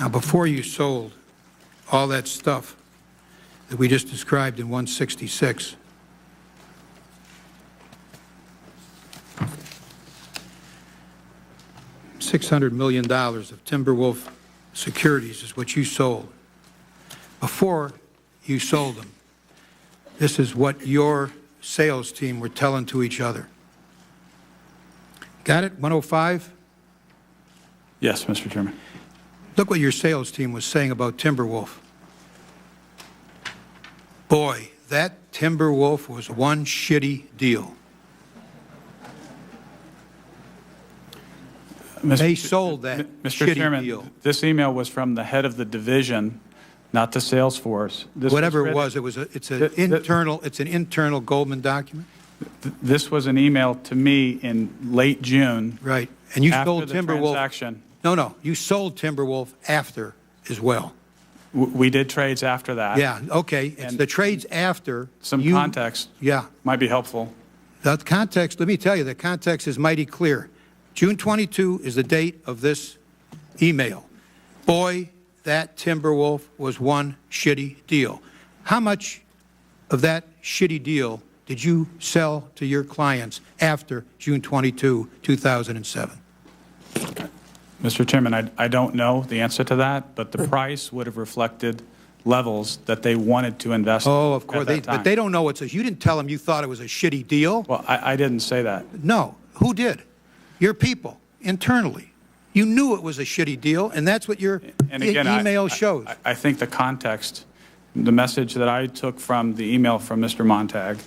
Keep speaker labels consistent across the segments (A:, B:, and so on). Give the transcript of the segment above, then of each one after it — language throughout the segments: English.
A: Now, before you sold all that stuff that we just described in 166, $600 million of Timberwolf securities is what you sold. Before you sold them, this is what your sales team were telling to each other. Got it? 105?
B: Yes, Mr. Chairman.
A: Look what your sales team was saying about Timberwolf. Boy, that Timberwolf was one shitty deal. They sold that
B: Mr.
A: shitty
B: Chairman,
A: deal.
B: This email was from the head of the division, not the sales force.
A: Whatever it was, it's an internal Goldman document.
B: This was an email to me in late June.
A: Right, and you
B: after
A: sold
B: the
A: Timberwolf.
B: Transaction.
A: No, you sold Timberwolf after as well.
B: We did trades after that.
A: Yeah, okay. It's the trades after.
B: Some context.
A: Yeah.
B: Might be helpful.
A: The context, let me tell you, the context is mighty clear. June 22 is the date of this email. Boy, that Timberwolf was one shitty deal. How much of that shitty deal did you sell to your clients after June 22, 2007?
B: Mr. Chairman, I don't know the answer to that, but the price would have reflected levels that they wanted to invest in.
A: Oh, of course, but they don't know you didn't tell them you thought it was a shitty deal.
B: Well, I didn't say that.
A: No, who did? Your people, internally. You knew it was a shitty deal, and that's what your email shows.
B: I think the context, the message that I took from the email from Mr. Montag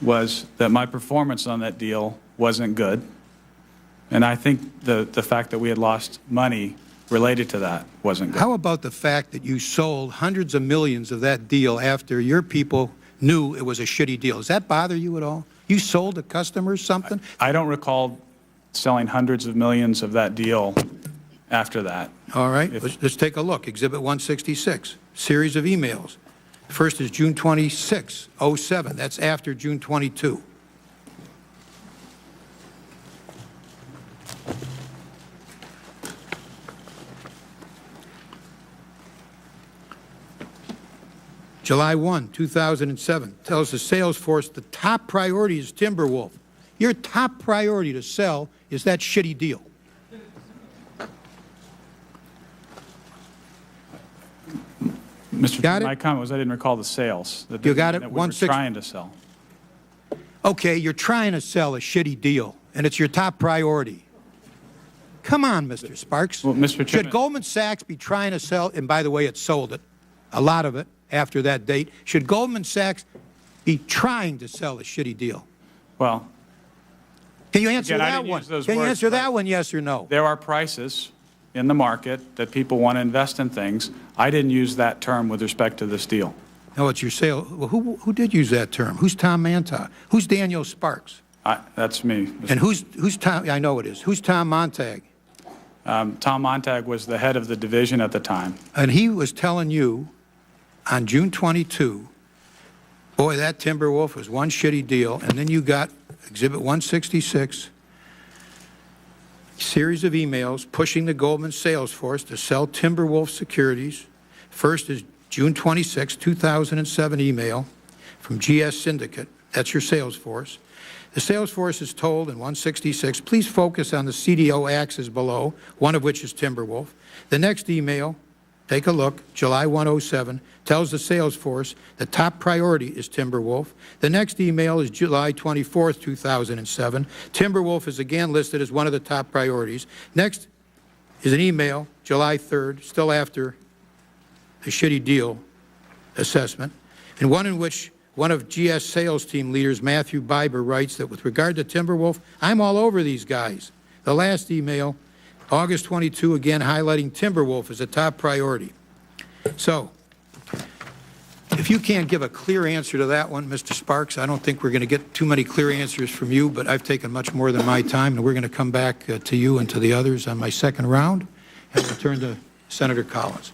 B: was that my performance on that deal wasn't good. And I think the fact that we had lost money related to that wasn't good.
A: How about the fact that you sold hundreds of millions of that deal after your people knew it was a shitty deal? Does that bother you at all? You sold to customers something?
B: I don't recall selling hundreds of millions of that deal after that.
A: All right, let's take a look. Exhibit 166, series of emails. First is June 26, 07. That's after June 22. July 1, 2007, tells the sales force the top priority is Timberwolf. Your top priority to sell is that shitty deal.
B: Mr. Chairman, my comment was I didn't recall the sales.
A: You got it?
B: That we were trying to sell.
A: Okay, you're trying to sell a shitty deal, and it's your top priority. Come on, Mr. Sparks.
B: Well, Mr. Chairman,
A: should Goldman Sachs be trying to sell, and by the way, it sold it, a lot of it after that date, should Goldman Sachs be trying to sell a shitty deal?
B: Well,
A: can you answer that one? Can you answer that one, yes or no?
B: There are prices in the market that people want to invest in things. I didn't use that term with respect to this deal.
A: No, it's your sale. Well, who did use that term? Who's Tom Montag? Who's Daniel Sparks?
B: That's me.
A: And who's Tom? I know it is. Who's Tom Montag?
B: Tom Montag was the head of the division at the time.
A: And he was telling you on June 22, boy, that Timberwolf was one shitty deal. And then you got Exhibit 166, series of emails pushing the Goldman sales force to sell Timberwolf securities. First is June 26, 2007 email from GS Syndicate. That's your sales force. The sales force is told in 166, please focus on the CDO axes below, one of which is Timberwolf. The next email, take a look, July 107, tells the sales force the top priority is Timberwolf. The next email is July 24, 2007. Timberwolf is again listed as one of the top priorities. Next is an email, July 3rd, still after the shitty deal assessment, and one in which one of GS sales team leaders, Matthew Biber, writes that with regard to Timberwolf, I'm all over these guys. The last email, August 22, again highlighting Timberwolf as a top priority. So, if you can't give a clear answer to that one, Mr. Sparks, I don't think we're going to get too many clear answers from you, but I've taken much more than my time, and we're going to come back to you and to the others on my second round, and return to Senator Collins.